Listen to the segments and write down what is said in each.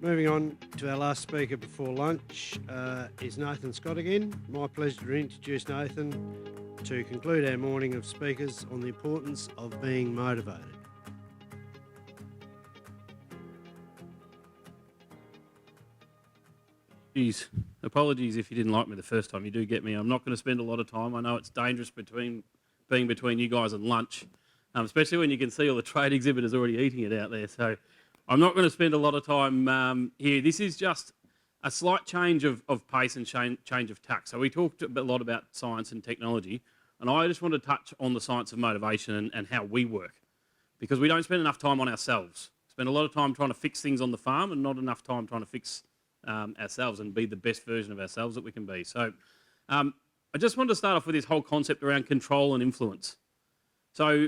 Moving on to our last speaker before lunch is Nathan Scott again. My pleasure to introduce Nathan to conclude our morning of speakers on the importance of being motivated. Apologies if you didn't like me the first time. You do get me. I'm not going to spend a lot of time. I know it's dangerous being between you guys and lunch, especially when you can see all the trade exhibitors already eating it out there. So I'm not going to spend a lot of time here. This is just a slight change of pace and change of tack. So we talked a lot about science and technology, and I just want to touch on the science of motivation and how we work, because we don't spend enough time on ourselves. Spend a lot of time trying to fix things on the farm and not enough time trying to fix ourselves and be the best version of ourselves that we can be. So I just wanted to start off with this whole concept around control and influence. So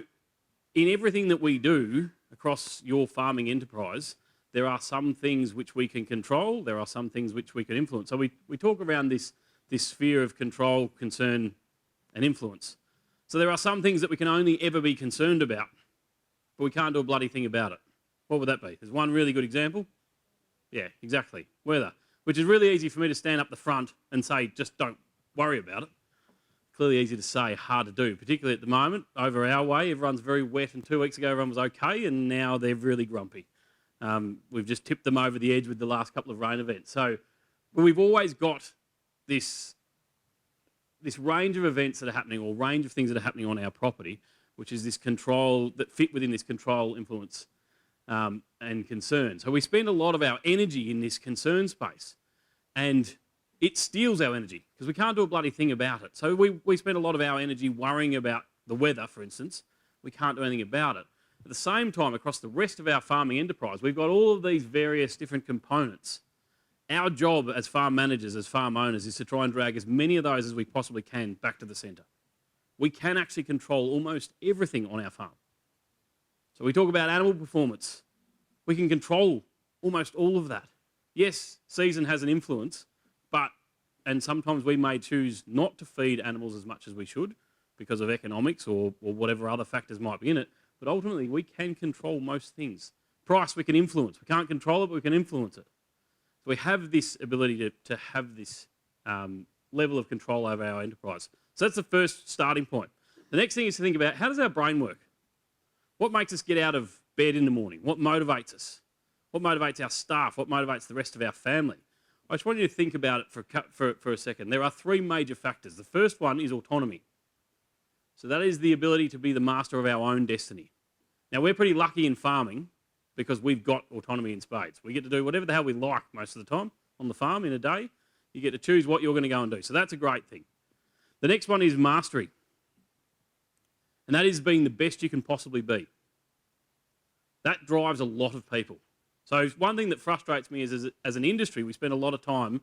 in everything that we do across your farming enterprise, there are some things which we can control, there are some things which we can influence. So we talk around this sphere of control, concern and influence. So there are some things that we can only ever be concerned about, but we can't do a bloody thing about it. What would that be? There's one really good example. Yeah, exactly. Weather. Which is really easy for me to stand up the front and say, just don't worry about it. Clearly easy to say, hard to do, particularly at the moment. Over our way, everyone's very wet, and 2 weeks ago everyone was okay, and now they're really grumpy. We've just tipped them over the edge with the last couple of rain events. So we've always got this range of events that are happening, or range of things that are happening on our property, which is this control, that fit within this control, influence, and concern. So we spend a lot of our energy in this concern space, and it steals our energy because we can't do a bloody thing about it. So we spend a lot of our energy worrying about the weather, for instance. We can't do anything about it. At the same time, across the rest of our farming enterprise, we've got all of these various different components. Our job as farm managers, as farm owners, is to try and drag as many of those as we possibly can back to the centre. We can actually control almost everything on our farm. So we talk about animal performance. We can control almost all of that. Yes, season has an influence, and sometimes we may choose not to feed animals as much as we should because of economics or whatever other factors might be in it, but ultimately we can control most things. Price we can influence. We can't control it, but we can influence it. So we have this ability to have this level of control over our enterprise. So that's the first starting point. The next thing is to think about, how does our brain work? What makes us get out of bed in the morning? What motivates us? What motivates our staff? What motivates the rest of our family? I just want you to think about it for a second. There are three major factors. The first one is autonomy. So that is the ability to be the master of our own destiny. Now, we're pretty lucky in farming because we've got autonomy in spades. We get to do whatever the hell we like most of the time on the farm in a day. You get to choose what you're going to go and do. So that's a great thing. The next one is mastery. And that is being the best you can possibly be. That drives a lot of people. So one thing that frustrates me is as an industry, we spend a lot of time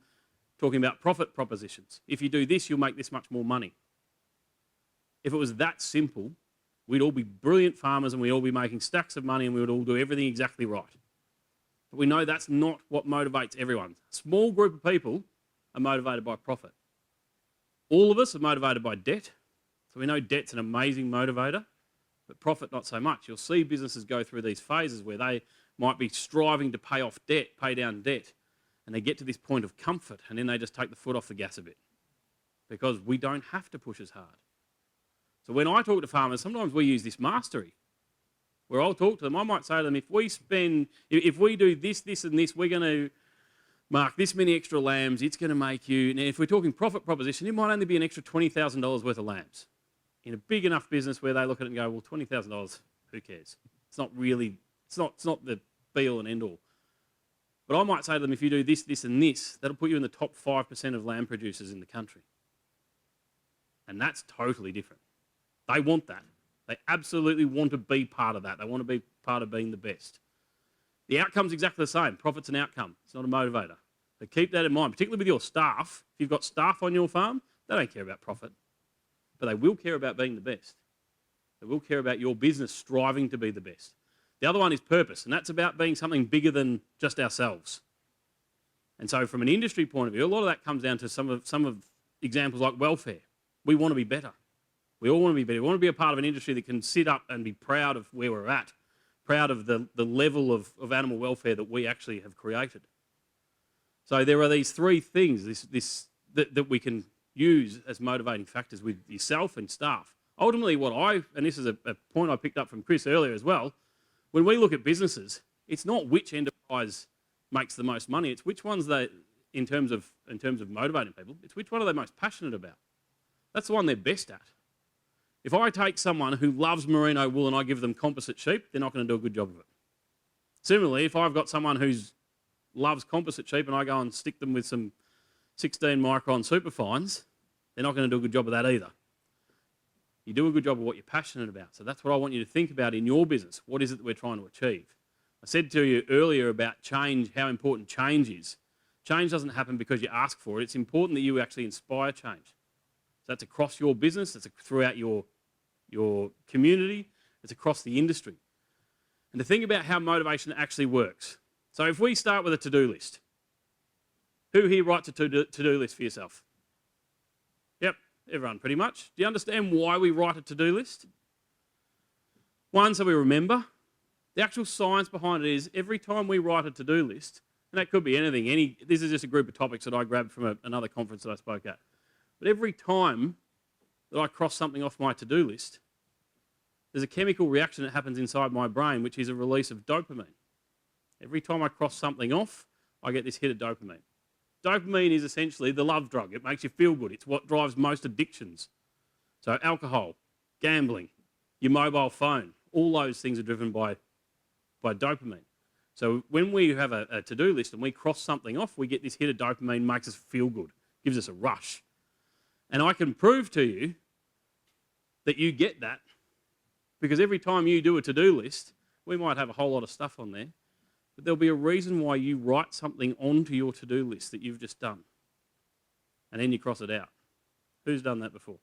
talking about profit propositions. If you do this, you'll make this much more money. If it was that simple, we'd all be brilliant farmers and we'd all be making stacks of money and we would all do everything exactly right. But we know that's not what motivates everyone. A small group of people are motivated by profit. All of us are motivated by debt. So we know debt's an amazing motivator, but profit not so much. You'll see businesses go through these phases where they might be striving to pay off debt, pay down debt, and they get to this point of comfort and then they just take the foot off the gas a bit because we don't have to push as hard. So when I talk to farmers, sometimes we use this mastery where I'll talk to them. I might say to them, if we do this, this and this, we're going to mark this many extra lambs, it's going to make you, now if we're talking profit proposition, it might only be an extra $20,000 worth of lambs. In a big enough business where they look at it and go, well, $20,000, who cares? It's not really, it's not the be-all and end-all. But I might say to them, if you do this, this and this, that'll put you in the top 5% of lamb producers in the country. And that's totally different. They want that. They absolutely want to be part of that. They want to be part of being the best. The outcome's exactly the same. Profit's an outcome. It's not a motivator. So keep that in mind, particularly with your staff. If you've got staff on your farm, they don't care about profit, but they will care about being the best. They will care about your business striving to be the best. The other one is purpose, and that's about being something bigger than just ourselves. And so from an industry point of view, a lot of that comes down to some of examples like welfare. We want to be better. We all want to be better. We want to be a part of an industry that can sit up and be proud of where we're at, proud of the level of animal welfare that we actually have created. So there are these three things that we can use as motivating factors with yourself and staff. Ultimately, and this is a point I picked up from Chris earlier as well, when we look at businesses, it's not which enterprise makes the most money, it's which ones in terms of motivating people, it's which one are they most passionate about. That's the one they're best at. If I take someone who loves merino wool and I give them composite sheep, they're not going to do a good job of it. Similarly, if I've got someone who loves composite sheep and I go and stick them with some 16 micron superfines, they're not going to do a good job of that either. You do a good job of what you're passionate about. So that's what I want you to think about in your business. What is it that we're trying to achieve? I said to you earlier about change, how important change is. Change doesn't happen because you ask for it. It's important that you actually inspire change. So that's across your business, it's throughout your community, it's across the industry. And to think about how motivation actually works. So if we start with a to-do list, who here writes a to-do list for yourself? Yep, everyone pretty much. Do you understand why we write a to-do list? One, so we remember. The actual science behind it is every time we write a to-do list, and that could be anything, this is just a group of topics that I grabbed from another conference that I spoke at. But every time that I cross something off my to-do list, there's a chemical reaction that happens inside my brain, which is a release of dopamine. Every time I cross something off, I get this hit of dopamine. Dopamine is essentially the love drug. It makes you feel good. It's what drives most addictions. So alcohol, gambling, your mobile phone, all those things are driven by dopamine. So when we have a to-do list and we cross something off, we get this hit of dopamine, makes us feel good, gives us a rush. And I can prove to you that you get that because every time you do a to-do list, we might have a whole lot of stuff on there, but there'll be a reason why you write something onto your to-do list that you've just done. And then you cross it out. Who's done that before?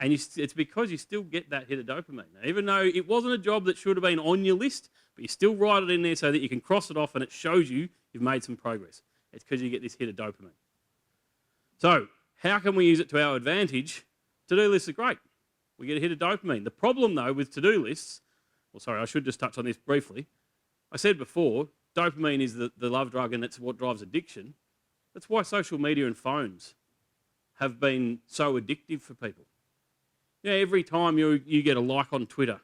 And it's because you still get that hit of dopamine. Now, even though it wasn't a job that should have been on your list, but you still write it in there so that you can cross it off and it shows you you've made some progress. It's because you get this hit of dopamine. So, how can we use it to our advantage? To-do lists are great. We get a hit of dopamine. The problem, though, with to-do lists, I should just touch on this briefly. I said before, dopamine is the love drug and it's what drives addiction. That's why social media and phones have been so addictive for people. Yeah, every time you get a like on Twitter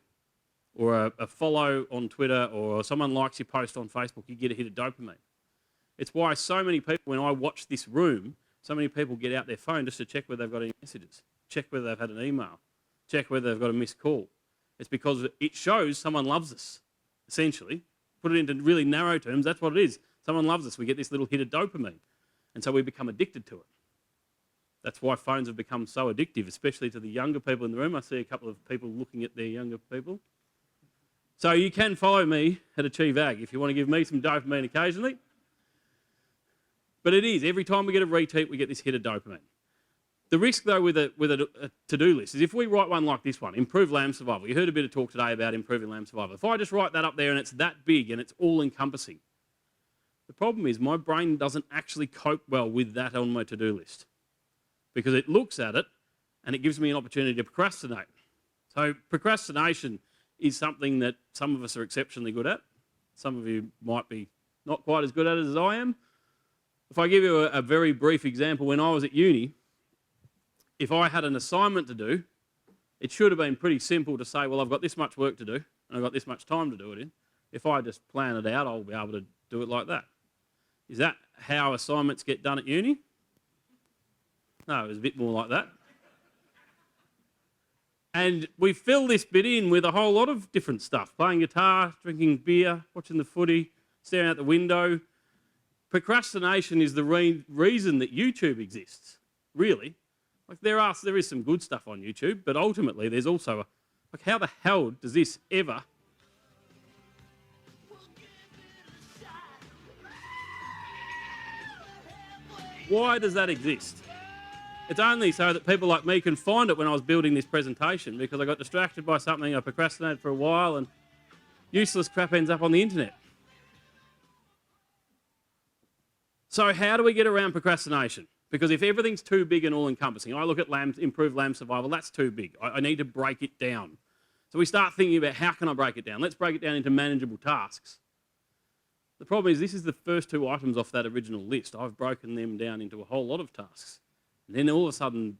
or a follow on Twitter or someone likes your post on Facebook, you get a hit of dopamine. It's why so many people, when I watch this room, so many people get out their phone just to check whether they've got any messages, check whether they've had an email, check whether they've got a missed call. It's because it shows someone loves us, essentially. Put it into really narrow terms, that's what it is. Someone loves us, we get this little hit of dopamine. And so we become addicted to it. That's why phones have become so addictive, especially to the younger people in the room. I see a couple of people looking at their younger people. So you can follow me at Achieve Ag if you want to give me some dopamine occasionally. But it is, every time we get a retweet, we get this hit of dopamine. The risk, though, with a to-do list is if we write one like this one, improve lamb survival. You heard a bit of talk today about improving lamb survival. If I just write that up there and it's that big and it's all-encompassing, the problem is my brain doesn't actually cope well with that on my to-do list because it looks at it and it gives me an opportunity to procrastinate. So procrastination is something that some of us are exceptionally good at. Some of you might be not quite as good at it as I am. If I give you a very brief example, when I was at uni, if I had an assignment to do, it should have been pretty simple to say, well, I've got this much work to do, and I've got this much time to do it in. If I just plan it out, I'll be able to do it like that. Is that how assignments get done at uni? No, it was a bit more like that. And we fill this bit in with a whole lot of different stuff. Playing guitar, drinking beer, watching the footy, staring out the window. Procrastination is the reason that YouTube exists, really. Like there is some good stuff on YouTube, but ultimately there's also how the hell does this ever... Why does that exist? It's only so that people like me can find it when I was building this presentation because I got distracted by something, I procrastinated for a while, and useless crap ends up on the internet. So how do we get around procrastination? Because if everything's too big and all-encompassing, I look at improved lamb survival, that's too big. I need to break it down. So we start thinking about how can I break it down? Let's break it down into manageable tasks. The problem is this is the first two items off that original list. I've broken them down into a whole lot of tasks. And then all of a sudden,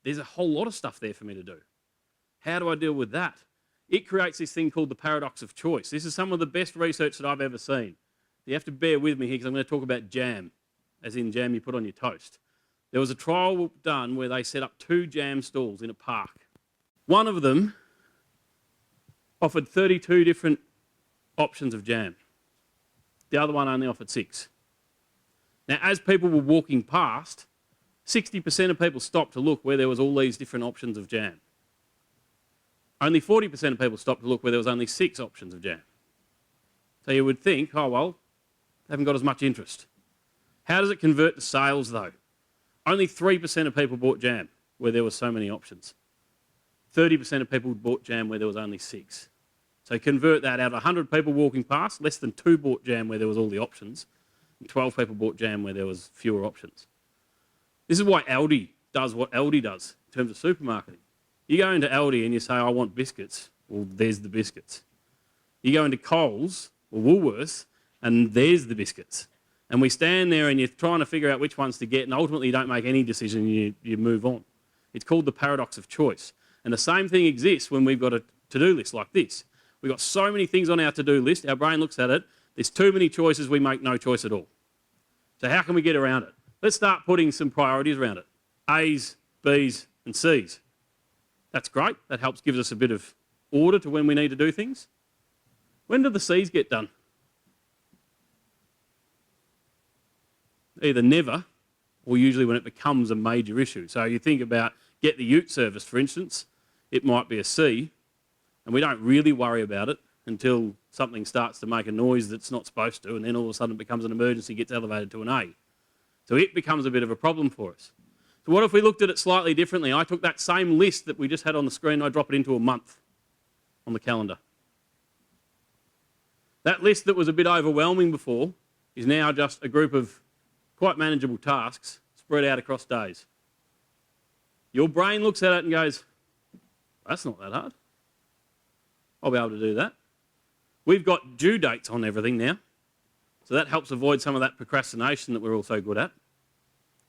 there's a whole lot of stuff there for me to do. How do I deal with that? It creates this thing called the paradox of choice. This is some of the best research that I've ever seen. You have to bear with me here because I'm going to talk about jam, as in jam you put on your toast. There was a trial done where they set up 2 jam stalls in a park. One of them offered 32 different options of jam. The other one only offered 6. Now, as people were walking past, 60% of people stopped to look where there was all these different options of jam. Only 40% of people stopped to look where there was only 6 options of jam. So you would think, oh, well, they haven't got as much interest. How does it convert to sales, though? Only 3% of people bought jam where there were so many options. 30% of people bought jam where there was only 6. So convert that out of 100 people walking past, less than 2 bought jam where there was all the options, and 12 people bought jam where there was fewer options. This is why Aldi does what Aldi does in terms of supermarketing. You go into Aldi and you say, I want biscuits. Well, there's the biscuits. You go into Coles or Woolworths and there's the biscuits. And we stand there and you're trying to figure out which ones to get and ultimately you don't make any decision, you move on. It's called the paradox of choice. And the same thing exists when we've got a to-do list like this. We've got so many things on our to-do list, our brain looks at it, there's too many choices, we make no choice at all. So how can we get around it? Let's start putting some priorities around it. A's, B's and C's. That's great. That helps give us a bit of order to when we need to do things. When do the C's get done? Either never or usually when it becomes a major issue. So you think about get the ute service, for instance. It might be a C and we don't really worry about it until something starts to make a noise that's not supposed to and then all of a sudden it becomes an emergency, gets elevated to an A. So it becomes a bit of a problem for us. So what if we looked at it slightly differently? I took that same list that we just had on the screen and I drop it into a month on the calendar. That list that was a bit overwhelming before is now just a group of quite manageable tasks spread out across days. Your brain looks at it and goes, that's not that hard. I'll be able to do that. We've got due dates on everything now, so that helps avoid some of that procrastination that we're all so good at.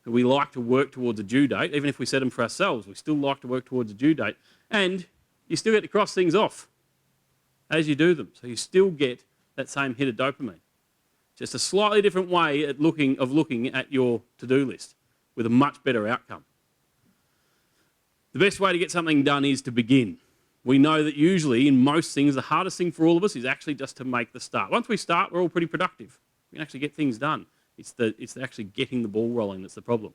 We like to work towards a due date, even if we set them for ourselves, we still like to work towards a due date. And you still get to cross things off as you do them, so you still get that same hit of dopamine. Just a slightly different way of looking at your to-do list with a much better outcome. The best way to get something done is to begin. We know that usually in most things, the hardest thing for all of us is actually just to make the start. Once we start, we're all pretty productive. We can actually get things done. It's actually getting the ball rolling that's the problem.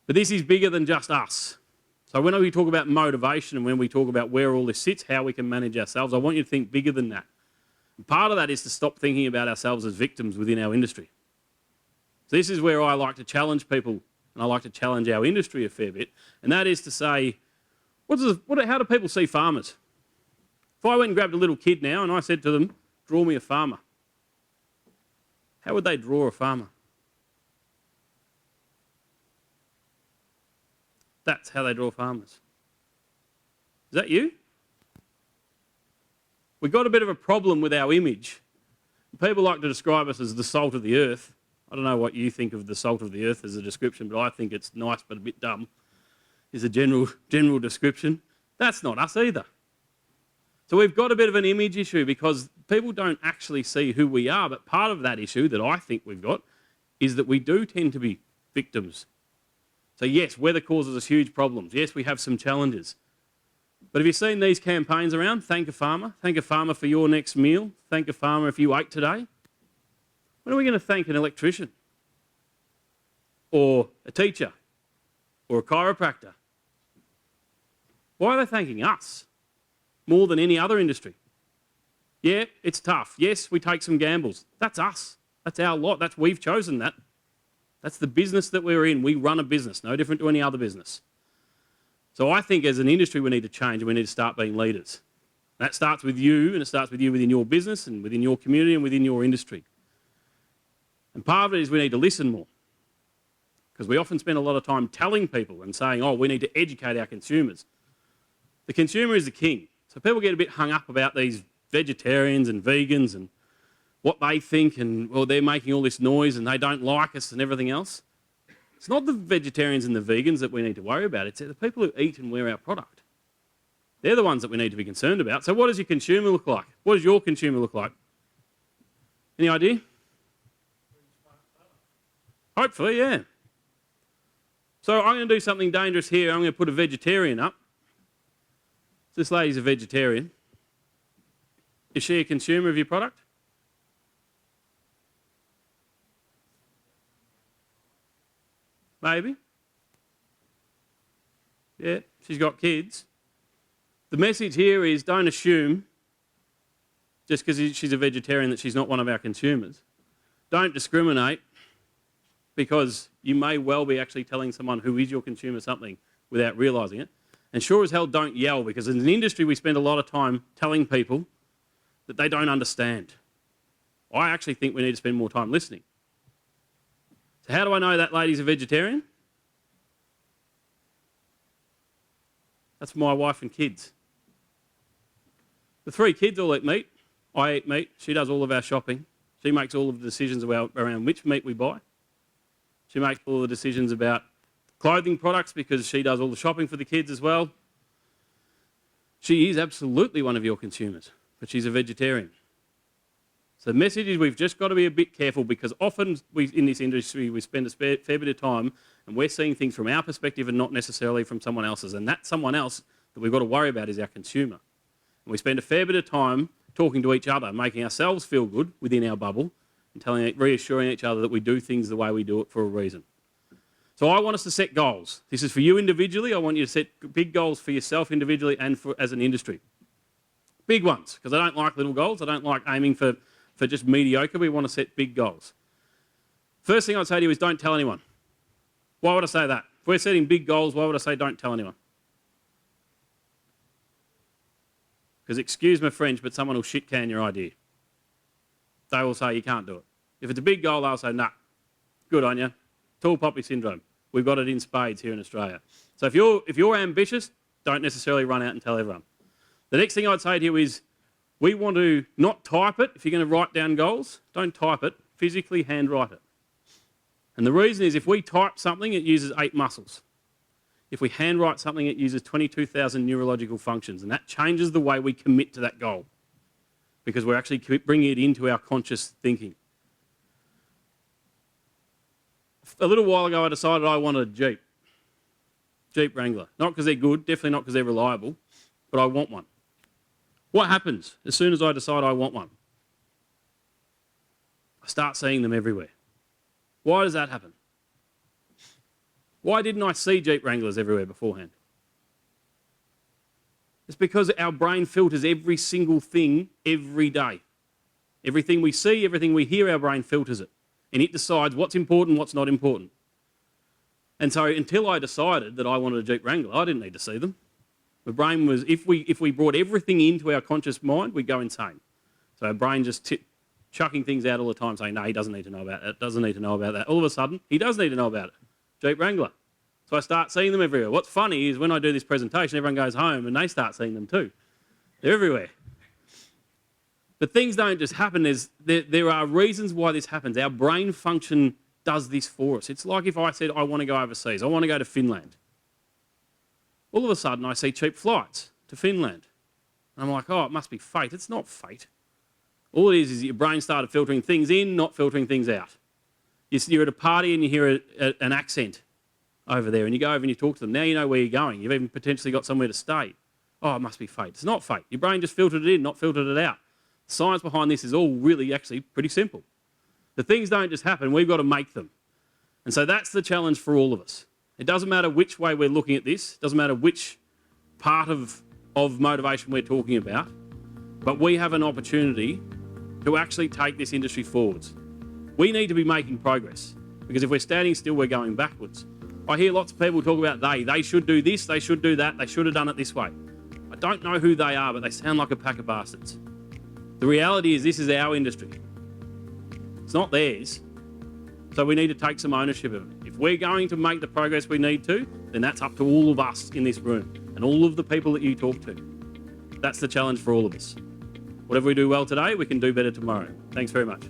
But this is bigger than just us. So when we talk about motivation and when we talk about where all this sits, how we can manage ourselves, I want you to think bigger than that. And part of that is to stop thinking about ourselves as victims within our industry. So this is where I like to challenge people and I like to challenge our industry a fair bit, and that is to say, how do people see farmers? If I went and grabbed a little kid now and I said to them, draw me a farmer, how would they draw a farmer? That's how they draw farmers. Is that you? We've got a bit of a problem with our image. People like to describe us as the salt of the earth. I don't know what you think of the salt of the earth as a description, but I think it's nice but a bit dumb, is a general description. That's not us either. So we've got a bit of an image issue because people don't actually see who we are, but part of that issue that I think we've got is that we do tend to be victims. So yes, weather causes us huge problems. Yes, we have some challenges. But have you seen these campaigns around? Thank a farmer for your next meal, thank a farmer if you ate today. When are we going to thank an electrician? Or a teacher? Or a chiropractor? Why are they thanking us more than any other industry? Yeah, it's tough. Yes, we take some gambles. That's us. That's our lot. We've chosen that. That's the business that we're in. We run a business, no different to any other business. So I think as an industry we need to change and we need to start being leaders. That starts with you, and it starts with you within your business and within your community and within your industry. And part of it is we need to listen more, because we often spend a lot of time telling people and saying, oh, we need to educate our consumers. The consumer is the king. So people get a bit hung up about these vegetarians and vegans and what they think, and well, they're making all this noise and they don't like us and everything else. It's not the vegetarians and the vegans that we need to worry about. It's the people who eat and wear our product. They're the ones that we need to be concerned about. So what does your consumer look like? What does your consumer look like? Any idea? Hopefully, yeah. So I'm going to do something dangerous here. I'm going to put a vegetarian up. This lady's a vegetarian. Is she a consumer of your product? Maybe. Yeah, she's got kids. The message here is don't assume, just because she's a vegetarian, that she's not one of our consumers. Don't discriminate, because you may well be actually telling someone who is your consumer something without realising it. And sure as hell don't yell, because in an industry we spend a lot of time telling people that they don't understand. I actually think we need to spend more time listening. So how do I know that lady's a vegetarian? That's my wife and kids. The 3 kids all eat meat. I eat meat. She does all of our shopping. She makes all of the decisions around which meat we buy. She makes all the decisions about clothing products because she does all the shopping for the kids as well. She is absolutely one of your consumers, but she's a vegetarian. So the message is we've just got to be a bit careful, because often in this industry we spend a fair bit of time and we're seeing things from our perspective and not necessarily from someone else's. And that someone else that we've got to worry about is our consumer. And we spend a fair bit of time talking to each other, making ourselves feel good within our bubble and reassuring each other that we do things the way we do it for a reason. So I want us to set goals. This is for you individually. I want you to set big goals for yourself individually and as an industry. Big ones, because I don't like little goals. I don't like aiming for just mediocre. We want to set big goals. First thing I'd say to you is don't tell anyone. Why would I say that? If we're setting big goals, why would I say don't tell anyone? Because excuse my French, but someone will shit can your idea. They will say you can't do it. If it's a big goal, they'll say, nah, good on you. Tall poppy syndrome. We've got it in spades here in Australia. So if you're ambitious, don't necessarily run out and tell everyone. The next thing I'd say to you is we want to not type it. If you're going to write down goals, don't type it. Physically handwrite it. And the reason is if we type something, it uses 8 muscles. If we handwrite something, it uses 22,000 neurological functions, and that changes the way we commit to that goal, because we're actually bringing it into our conscious thinking. A little while ago, I decided I wanted a Jeep Wrangler. Not because they're good, definitely not because they're reliable, but I want one. What happens as soon as I decide I want one? I start seeing them everywhere. Why does that happen? Why didn't I see Jeep Wranglers everywhere beforehand? It's because our brain filters every single thing every day. Everything we see, everything we hear, our brain filters it. And it decides what's important, what's not important. And so until I decided that I wanted a Jeep Wrangler, I didn't need to see them. My brain was, if we brought everything into our conscious mind, we'd go insane. So our brain just chucking things out all the time, saying, no, he doesn't need to know about that, doesn't need to know about that. All of a sudden, he does need to know about it. Jeep Wrangler. So I start seeing them everywhere. What's funny is when I do this presentation, everyone goes home and they start seeing them too. They're everywhere. But things don't just happen. There are reasons why this happens. Our brain function does this for us. It's like if I said, I want to go overseas. I want to go to Finland. All of a sudden, I see cheap flights to Finland. And I'm like, oh, it must be fate. It's not fate. All it is your brain started filtering things in, not filtering things out. You're at a party and you hear an accent over there, and you go over and you talk to them. Now you know where you're going. You've even potentially got somewhere to stay. Oh, it must be fate. It's not fate. Your brain just filtered it in, not filtered it out. The science behind this is all really actually pretty simple. The things don't just happen. We've got to make them. And so that's the challenge for all of us. It doesn't matter which way we're looking at this. It doesn't matter which part of motivation we're talking about. But we have an opportunity to actually take this industry forwards. We need to be making progress, because if we're standing still, we're going backwards. I hear lots of people talk about they should do this, they should do that, they should have done it this way. I don't know who they are, but they sound like a pack of bastards. The reality is this is our industry. It's not theirs. So we need to take some ownership of it. If we're going to make the progress we need to, then that's up to all of us in this room and all of the people that you talk to. That's the challenge for all of us. whatever we do well today, we can do better tomorrow. Thanks very much.